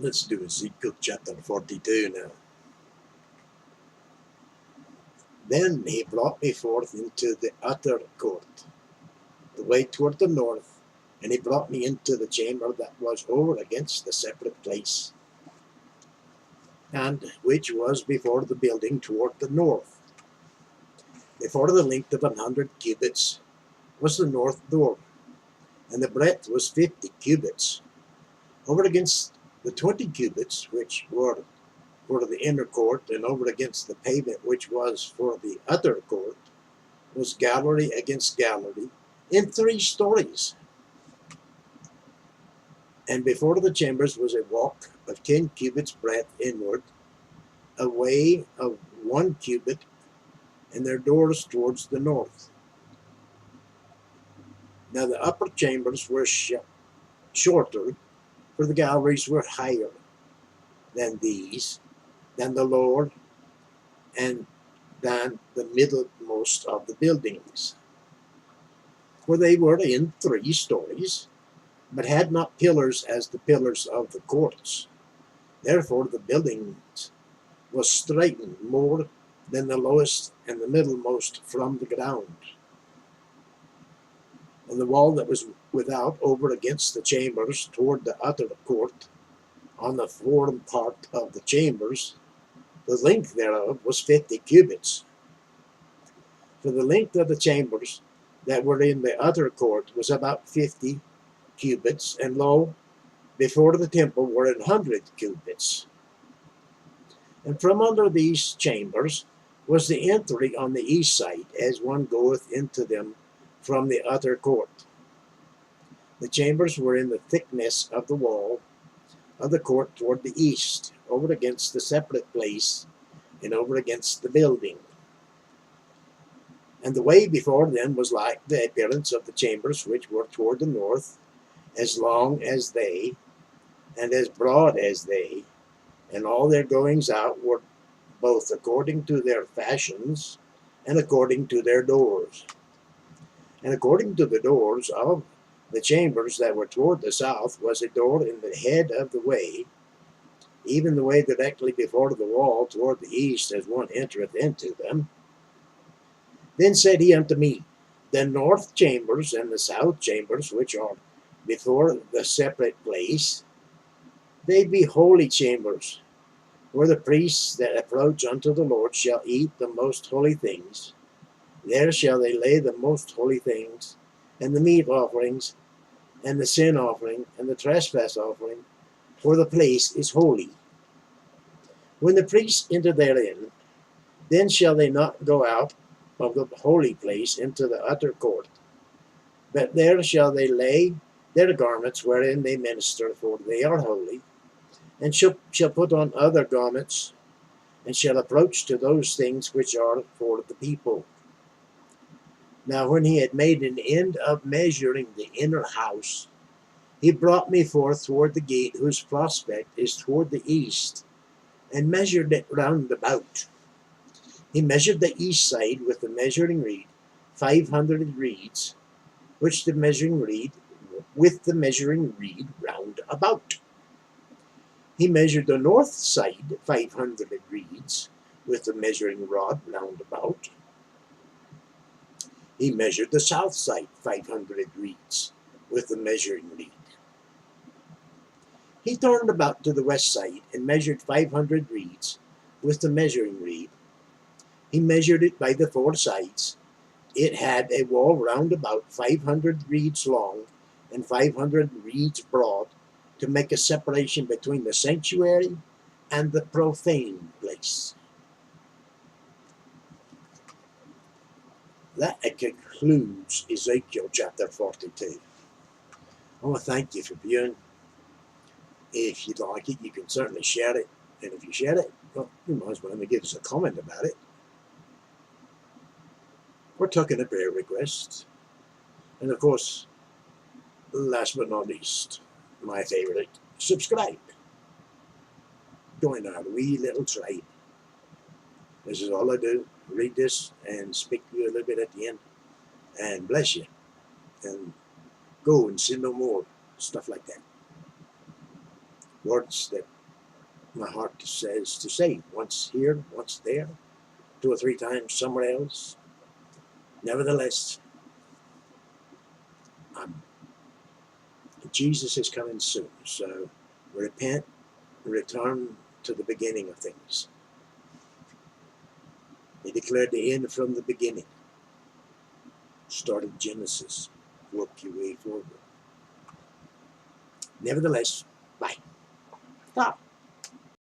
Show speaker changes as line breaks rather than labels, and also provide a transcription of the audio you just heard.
Let's do Ezekiel chapter 42 now. Then he brought me forth into the utter court, the way toward the north, and he brought me into the chamber that was over against the separate place, and which was before the building toward the north. Before the length of 100 cubits was the north door, and the breadth was 50 cubits. Over against the 20 cubits, which were for the inner court, and over against the pavement which was for the other court, was gallery against gallery in 3 stories. And before the chambers was a walk of 10 cubits breadth inward, a way of 1 cubit, and their doors towards the north. Now the upper chambers were shorter, for the galleries were higher than these, than the lower, and than the middlemost of the buildings. For they were in 3 stories, but had not pillars as the pillars of the courts. Therefore the buildings was straightened more than the lowest and the middlemost from the ground. And the wall that was without over against the chambers toward the utter court, on the foreign part of the chambers, the length thereof was 50 cubits. For the length of the chambers that were in the utter court was about 50 cubits, and lo, before the temple were 100 cubits. And from under these chambers was the entry on the east side, as one goeth into them from the utter court. The chambers were in the thickness of the wall of the court toward the east, over against the separate place, and over against the building. And the way before them was like the appearance of the chambers which were toward the north, as long as they, and as broad as they, and all their goings out were both according to their fashions, and according to their doors. And according to the doors of the chambers that were toward the south was a door in the head of the way, even the way directly before the wall toward the east, as one entereth into them. Then said he unto me, the north chambers and the south chambers, which are before the separate place, they be holy chambers, where the priests that approach unto the Lord shall eat the most holy things. There shall they lay the most holy things, and the meat offerings, and the sin offering, and the trespass offering, for the place is holy. When the priests enter therein, then shall they not go out of the holy place into the utter court, but there shall they lay their garments wherein they minister, for they are holy, and shall put on other garments, and shall approach to those things which are for the people. Now when he had made an end of measuring the inner house, he brought me forth toward the gate, whose prospect is toward the east, and measured it round about. He measured the east side with the measuring reed, 500 reeds, with the measuring reed round about. He measured the north side, 500 reeds, with the measuring rod round about. He measured the south side, 500 reeds, with the measuring reed. He turned about to the west side, and measured 500 reeds, with the measuring reed. He measured it by the 4 sides. It had a wall round about 500 reeds long, and 500 reeds broad, to make a separation between the sanctuary and the profane place. That concludes Ezekiel chapter 42. I want to thank you for viewing. If you'd like it, you can certainly share it. And if you share it, well, you might as well give us a comment about it. We're talking a prayer request. And of course, last but not least, my favorite, subscribe. Join our wee little tribe. This is all I do. Read this and speak to you a little bit at the end. And bless you. And go and sin no more. Stuff like that. words that my heart says to say. Once here, once there, 2 or 3 times somewhere else. Nevertheless, Jesus is coming soon. So repent, return to the beginning of things. He declared the end from the beginning. Started Genesis, work your way forward. Nevertheless, bye. Stop.